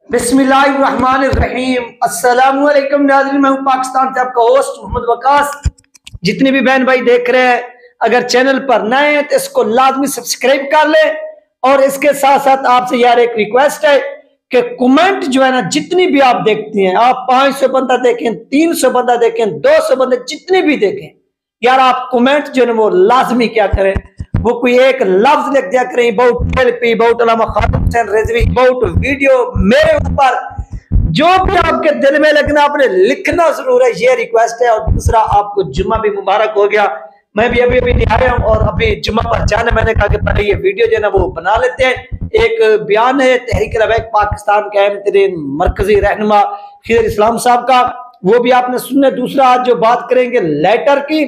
बिस्मिल्लाहिर्रहमानिर्रहीम। अस्सलाम वालेकुम नाज़रीन, मैं हूँ पाकिस्तान से आपका होस्ट मोहम्मद वकास। जितने भी बहन भाई देख रहे हैं, अगर चैनल पर नए हैं तो इसको लाजमी सब्सक्राइब कर ले। और इसके साथ साथ आपसे यार एक रिक्वेस्ट है कि कमेंट जो है ना, जितनी भी आप देखती हैं, आप 500 बंदा देखें, 300 बंदा देखें, 200 बंदे जितने भी देखें, यार आप कमेंट जो है ना वो लाजमी क्या करें, वो कोई एक लफ्ज लिख दिया करें about LP, about Allama Khalid Hussain Rizvi, about video मेरे ऊपर, जो भी आपके दिल में लगना आपने लिखना जरूर है, ये रिक्वेस्ट है। और दूसरा, आपको जुम्मा भी मुबारक हो गया। मैं भी अभी नहीं आया हूँ और अभी जुम्मा पर जाने, मैंने कहा कि पहले ये वीडियो जो है ना वो बना लेते हैं। एक बयान है तहरीक लबैक पाकिस्तान के अहम तरीन मरकजी रहनुमा खिज़र इस्लाम साहब का, वो भी आपने सुनना। दूसरा, आज जो बात करेंगे लेटर की,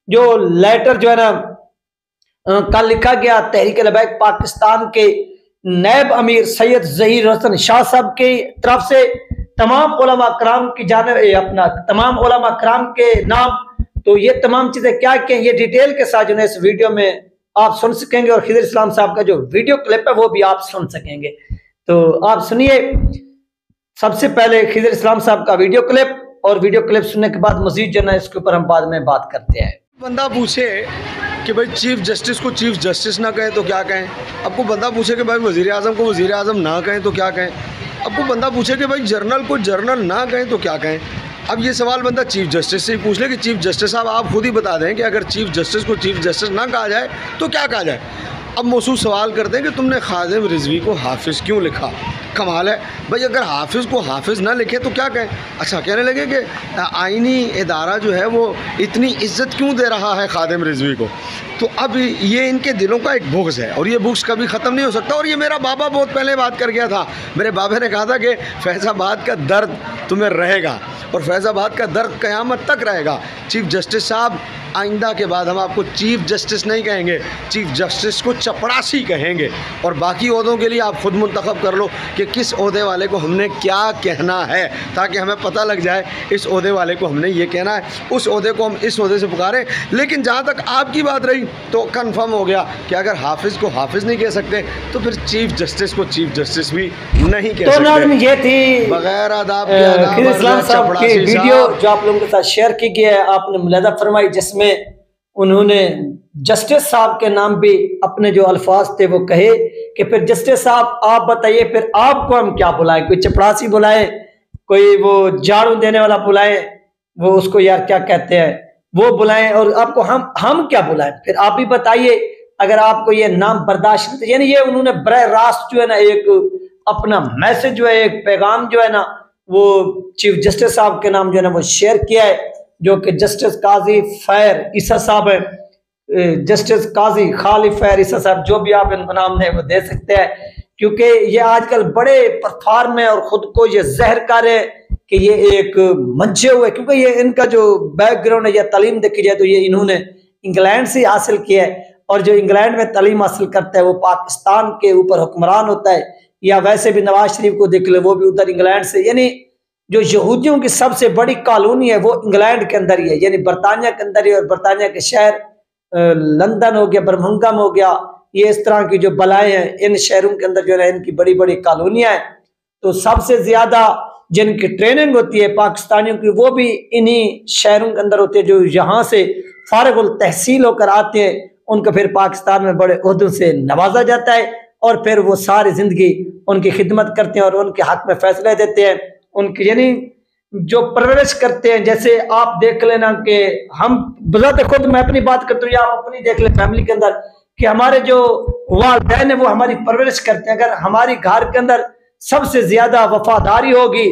जो लेटर जो है ना कल लिखा गया तहरीक लबैक पाकिस्तान के नायब अमीर सैयद ज़हीर हसन शाह साहब की तरफ से तमाम उलमा कराम की जानिब, अपना तमाम उलमा कराम के नाम। तो ये तमाम चीजें क्या क्या ये डिटेल के साथ जो है इस वीडियो में आप सुन सकेंगे, और खिज़र इस्लाम साहब का जो वीडियो क्लिप है वो भी आप सुन सकेंगे। तो आप सुनिए सबसे पहले खिज़र इस्लाम साहब का वीडियो क्लिप, और वीडियो क्लिप सुनने के बाद मजीद जो है इसके ऊपर हम बाद में बात करते हैं। बंदा पूछे कि भाई चीफ जस्टिस को चीफ जस्टिस ना कहें तो क्या कहें। आपको बंदा पूछे कि भाई वज़ीर आज़म को वज़ीर आज़म ना कहें तो क्या कहें। आपको बंदा पूछे कि भाई जर्नल को जर्नल ना कहें तो क्या कहें। अब ये सवाल बंदा चीफ जस्टिस से ही पूछ ले कि चीफ जस्टिस साहब आप खुद ही बता दें कि अगर चीफ जस्टिस को चीफ जस्टिस ना कहा जाए तो क्या कहा जाए। अब मौसूल सवाल करते हैं कि तुमने खादिम रिजवी को हाफिज़ क्यों लिखा। कमाल है भाई, अगर हाफिज़ को हाफिज़ ना लिखे तो क्या कहें। अच्छा, कहने लगे कि आइनी इदारा जो है वो इतनी इज्जत क्यों दे रहा है खादिम रिजवी को। तो अब ये इनके दिलों का एक बुग़्ज़ है और ये बुग़्ज़ कभी ख़त्म नहीं हो सकता। और ये मेरा बाबा बहुत पहले बात कर गया था। मेरे बाबा ने कहा था कि फैज़ाबाद का दर्द तुम्हें रहेगा और फैज़ाबाद का दर्द क़यामत तक रहेगा। चीफ जस्टिस साहब, आइंदा के बाद हम आपको चीफ जस्टिस नहीं कहेंगे, चीफ जस्टिस को चपड़ासी कहेंगे। और बाकी ओहदों के लिए आप खुद मुंतखब कर लो कि किस ओहदे वाले को हमने क्या कहना है, ताकि हमें पता लग जाए इस ओहदे वाले को हमने ये कहना है, उस ओहदे को हम इस ओहदे से पुकारें। लेकिन जहाँ तक आपकी बात रही तो कन्फर्म हो गया कि अगर हाफिज़ को हाफिज़ नहीं कह सकते तो फिर चीफ जस्टिस को चीफ जस्टिस भी नहीं कह सकते। ये थी बगैर आदाब के वीडियो जो आप लोगों के साथ शेयर की गई है, आपने मुलाहिज़ा फरमाई, जिसमें उन्होंने जस्टिस साहब के नाम भी अपने जो अल्फाज थे वो कहे कि फिर जस्टिस साहब आप बताइए फिर आपको हम क्या बुलाएं। कोई चपड़ासी बुलाएं, कोई वो झाड़ू देने वाला बुलाएं, वो उसको यार क्या कहते हैं वो बुलाएं, और आपको हम क्या बुलाएं। फिर आप भी बताइए अगर आपको ये नाम बर्दाश्त नहीं। यानी ये उन्होंने बराह रास्त जो है ना एक अपना मैसेज जो है, एक पैगाम जो है ना वो चीफ जस्टिस साहब के नाम जो है ना वो शेयर किया है, जो कि जस्टिस काजी फैर ईसा साहब है, जस्टिस काजी खालिद फैर ईसा साहब, जो भी आप इनका नाम है वो दे सकते हैं, क्योंकि ये आजकल बड़े प्लेटफॉर्म में और खुद को ये जहर कर रहे हैं कि ये एक मंचे हुए, क्योंकि ये इनका जो बैकग्राउंड है या तालीम देखी जाए तो ये इन्होंने इंग्लैंड से हासिल किया है, और जो इंग्लैंड में तालीम हासिल करता है वो पाकिस्तान के ऊपर हुक्मरान होता है। या वैसे भी नवाज शरीफ को देख ले, वो भी उधर इंग्लैंड से, यानी जो यहूदियों की सबसे बड़ी कॉलोनी है वो इंग्लैंड के अंदर ही है, यानी बरतानिया के अंदर ही। और बरतानिया के शहर लंदन हो गया, बर्मिंघम हो गया, ये इस तरह की जो बलाएं हैं इन शहरों के अंदर जो है इनकी बड़ी बड़ी कॉलोनियां हैं। तो सबसे ज्यादा जिनकी ट्रेनिंग होती है पाकिस्तानियों की वो भी इन्हीं शहरों के अंदर होती है। जो यहाँ से फारिगुल तहसील होकर आते हैं उनको फिर पाकिस्तान में बड़े ओहदों से नवाजा जाता है, और फिर वो सारी जिंदगी उनकी खिदमत करते हैं और उनके हक में फैसले देते हैं, उनकी यानी जो परवरिश करते हैं। जैसे आप देख लेना कि हम बजाते खुद, मैं अपनी बात करता हूँ या आप अपनी देख ले फैमिली के अंदर, कि हमारे जो वालिदैन है वो हमारी परवरिश करते हैं। अगर हमारी घर के अंदर सबसे ज्यादा वफादारी होगी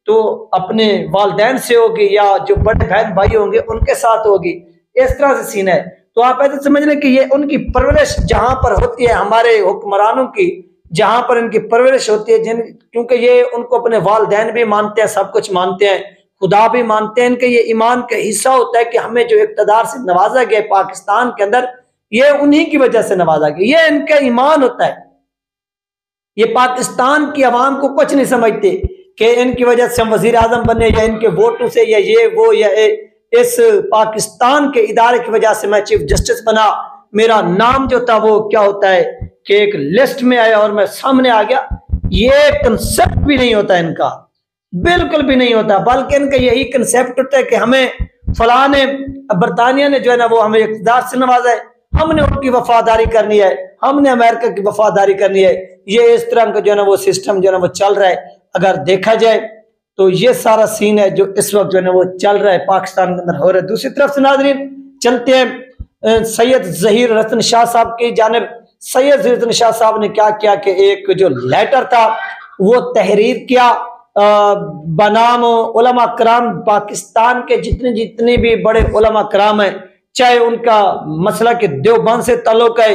तो अपने वालिदैन से होगी, या जो बड़े बहन भाई होंगे उनके साथ होगी। इस तरह से सीन है। तो आप ऐसे समझ लें कि ये उनकी परवरिश जहां पर होती है, हमारे हुक्मरानों की जहां पर इनकी परवरिश होती है, क्योंकि ये उनको अपने वालिदैन भी मानते हैं, सब कुछ मानते हैं, खुदा भी मानते हैं। इनके ये ईमान का हिस्सा होता है कि हमें जो इक़्तिदार से नवाजा गया पाकिस्तान के अंदर, ये उन्हीं की वजह से नवाजा गया, ये इनका ईमान होता है। ये पाकिस्तान की आवाम को कुछ नहीं समझते कि इनकी वजह से हम वजीर आजम बने, या इनके वोटों से, या ये वो, या इस पाकिस्तान के इदारे की वजह से मैं चीफ जस्टिस बना। मेरा नाम जो था वो क्या होता है कि एक लिस्ट में आया और मैं सामने आ गया। یہ کنسپٹ بھی نہیں ہوتا ان کا، بالکل بھی نہیں ہوتا، بلکہ ان کا یہی کنسپٹ ہوتا ہے کہ ہمیں فلاں نے، برطانیہ نے جو ہے نا وہ ہمیں اقتدار سے نوازا ہے، ہم نے ان کی وفاداری کرنی ہے، ہم نے امریکہ کی وفاداری کرنی ہے۔ یہ اس طرح کا جو ہے نا وہ سسٹم جو ہے نا وہ چل رہا ہے۔ اگر دیکھا جائے تو یہ سارا سین ہے جو اس وقت جو ہے نا وہ چل رہا ہے پاکستان کے اندر ہو رہا ہے۔ دوسری طرف سے ناظرین چلتے ہیں سید ظہیر رتن شاہ صاحب کی جانب۔ سید ظہیر رتن شاہ صاحب نے کیا کیا کہ ایک جو لیٹر تھا وہ تحریر کیا بنام علماء کرام، پاکستان کے جتنے بھی بڑے علماء کرام ہیں، چاہے ان کا مسئلہ کہ دیوبند سے تعلق ہے،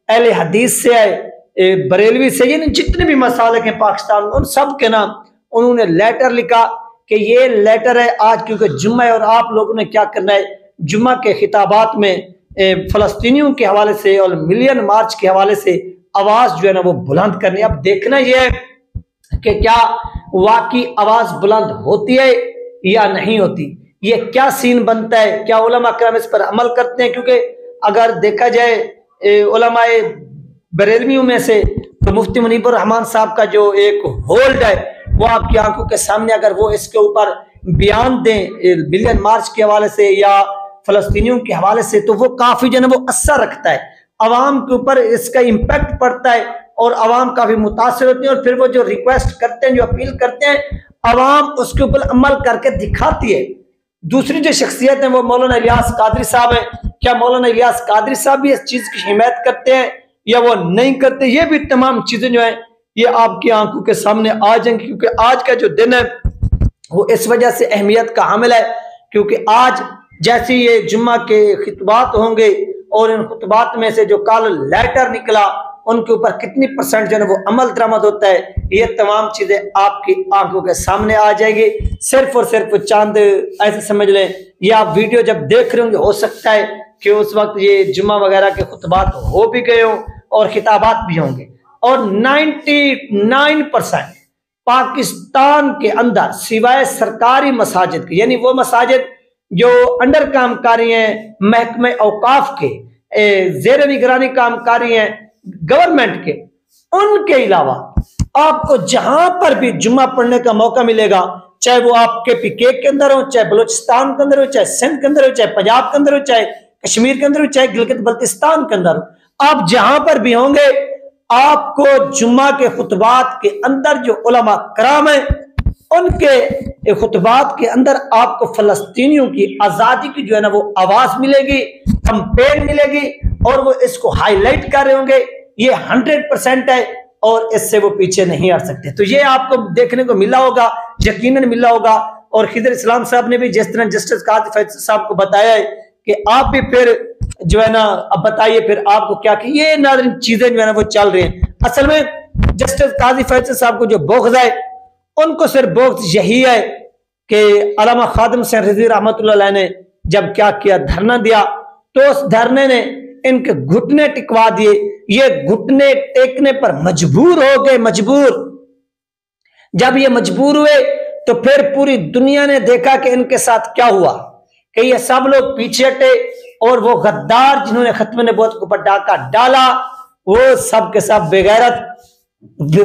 اہل حدیث سے ہے، بریلوی سے، یعنی جتنے بھی مسالک ہیں پاکستان میں، ان سب کے نام انہوں نے لیٹر لکھا کہ یہ لیٹر ہے آج کیونکہ جمعہ ہے اور آپ لوگوں نے کیا کرنا ہے، جمعہ کے خطابات میں فلسطینیوں کے حوالے سے اور ملین مارچ کے حوالے سے آواز جو ہے نا وہ بلند کرنی ہے۔ اب دیکھنا یہ ہے کہ کیا واقعی آواز بلند ہوتی ہے یا نہیں ہوتی، یہ کیا سین بنتا ہے، کیا علماء کرام اس پر عمل کرتے ہیں؟ کیونکہ اگر دیکھا جائے علماء بریلویوں میں سے تو مفتی منیب الرحمان صاحب کا جو ایک ہولڈ ہے وہ آپ کی آنکھوں کے سامنے، اگر وہ اس کے اوپر بیان دیں ملین مارچ کے حوالے سے یا فلسطینیوں کے حوالے سے، تو وہ کافی جو ہے نا وہ اثر رکھتا ہے، عوام کے اوپر اس کا امپیکٹ پڑتا ہے اور عوام کافی متاثر ہوتی ہیں، اور پھر وہ جو ریکویسٹ کرتے ہیں، جو اپیل کرتے ہیں، عوام اس کے اوپر عمل کر کے دکھاتی ہے۔ دوسری جو شخصیت ہیں وہ مولانا الیاس قادری صاحب ہیں۔ کیا مولانا الیاس قادری صاحب بھی اس چیز کی حمایت کرتے ہیں یا وہ نہیں کرتے؟ یہ بھی تمام چیزیں جو ہیں یہ آپ کی آنکھوں کے سامنے آ جائیں گی، کیونکہ آج کا جو دن ہے وہ اس وجہ سے اہمیت کا حامل ہے، کیونکہ آج جیسے یہ جمعہ کے خطبات ہوں گے اور ان خطبات میں سے جو کال لیٹر نکلا ان کے اوپر کتنی پرسنٹ جو ہے وہ عمل درآمد ہوتا ہے، یہ تمام چیزیں آپ کی آنکھوں کے سامنے آ جائے گی۔ صرف اور صرف چاند ایسے سمجھ لیں، یہ آپ ویڈیو جب دیکھ رہے ہوں گے ہو سکتا ہے کہ اس وقت یہ جمعہ وغیرہ کے خطبات ہو بھی گئے ہوں اور خطابات بھی ہوں گے، اور 99% پاکستان کے اندر سوائے سرکاری مساجد کے، یعنی وہ مساجد جو انڈر کام کاری ہیں محکمہ اوقاف کے، زیر نگرانی کام کاری ہیں گورنمنٹ کے، ان کے علاوہ آپ کو جہاں پر بھی جمعہ پڑھنے کا موقع ملے گا، چاہے وہ آپ کے PK کے اندر ہو، چاہے بلوچستان کے اندر ہو، چاہے سندھ کے اندر ہو، چاہے پنجاب کے اندر ہو، چاہے کشمیر کے اندر ہو، چاہے گلگت بلتستان کے اندر ہو، آپ جہاں پر بھی ہوں گے آپ کو جمعہ کے خطبات کے اندر جو علماء کرام ہیں ان کے خطبات کے اندر آپ کو فلسطینیوں کی آزادی کی جو ہے نا وہ آواز ملے گی، کمپین ملے گی، اور وہ اس کو ہائی لائٹ کر رہے ہوں گے۔ یہ 100% ہے اور اس سے وہ پیچھے نہیں ہٹ سکتے۔ تو یہ آپ کو دیکھنے کو ملا ہوگا، یقیناً ملا ہوگا، اور خضر اسلام صاحب نے بھی جس طرح جسٹس قاضی فیصل صاحب کو بتایا ہے کہ آپ بھی پھر جو ہے نا اب بتائیے پھر آپ کو کیا کہ یہ ناظرین چیزیں جو ہے نا وہ چل رہی ہیں۔ اصل میں جسٹس قاضی فیصل صاحب کو جو بغض ہے ان کو صرف بغض یہی ہے کہ علامہ خادم حسین رضوی رحمۃ اللہ علیہ نے جب کیا کیا، دھرنا دیا، تو اس دھرنے نے ان کے گھٹنے ٹکوا دیے، یہ گھٹنے ٹیکنے پر مجبور ہو گئے، مجبور۔ جب یہ مجبور ہوئے تو پھر پوری دنیا نے دیکھا کہ ان کے ساتھ کیا ہوا، کہ یہ سب لوگ پیچھے ہٹے، اور وہ غدار جنہوں نے ختم نبوت کے اوپر ڈاکہ ڈالا وہ سب کے سب بے غیرت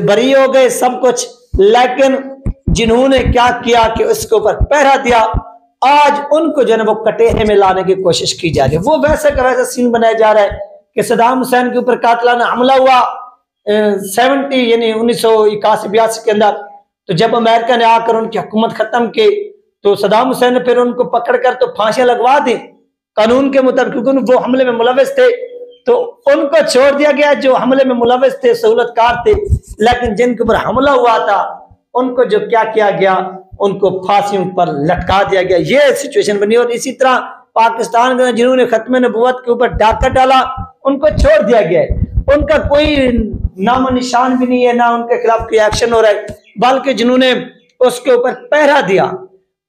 بری ہو گئے سب کچھ، لیکن جنہوں نے کیا کیا کہ اس کے اوپر پہرا دیا، آج ان کو جو ہے نا وہ کٹہرے میں لانے کی کوشش کی جا رہی ہے۔ وہ ویسے کا ویسا سین بنایا جا رہا ہے کہ صدام حسین کے اوپر قاتلانہ حملہ ہوا 1981-82 کے اندر، تو جب امریکہ نے آ کر ان کی حکومت ختم کی تو صدام حسین نے پھر ان کو پکڑ کر تو پھانسیاں لگوا دی قانون کے مطابق، کیونکہ وہ حملے میں ملوث تھے، تو ان کو چھوڑ دیا گیا جو حملے میں ملوث تھے، سہولت کار تھے، لیکن جن کے اوپر حملہ ہوا تھا ان کو جو کیا کیا گیا، ان کو پھانسیوں پر لٹکا دیا گیا۔ یہ سچویشن بنی، اور اسی طرح پاکستان کے جنہوں نے ختم نبوت کے اوپر ڈاکہ ڈالا ان کو چھوڑ دیا گیا ہے، ان کا کوئی نام و نشان بھی نہیں ہے، نہ ان کے خلاف کوئی ایکشن ہو رہا ہے، بلکہ جنہوں نے اس کے اوپر پہرا دیا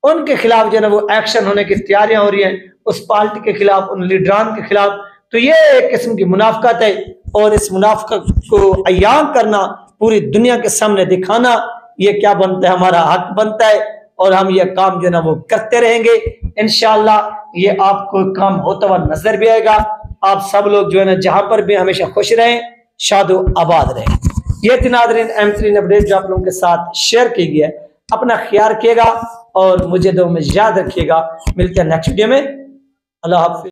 ان کے خلاف جو ہے نا وہ ایکشن ہونے کی تیاریاں ہو رہی ہیں، اس پارٹی کے خلاف، ان لیڈران کے خلاف۔ تو یہ ایک قسم کی منافقت ہے، اور اس منافقت کو عیاں کرنا، پوری دنیا کے سامنے دکھانا، یہ کیا بنتا ہے، ہمارا حق بنتا ہے، اور ہم یہ کام جو ہے نا وہ کرتے رہیں گے انشاءاللہ۔ یہ آپ کو کام ہوتا ہوا نظر بھی آئے گا۔ آپ سب لوگ جو ہے نا جہاں پر بھی ہمیشہ خوش رہیں، شاد و آباد رہیں۔ یہ تھی ناظرین اہم ترین اپڈیٹ جو آپ لوگوں کے ساتھ شیئر کی گئی ہے. اپنا خیال رکھیے گا اور مجھے دو میں یاد رکھیے گا. ملتے ہیں نیکسٹ ویڈیو میں. اللہ حافظ.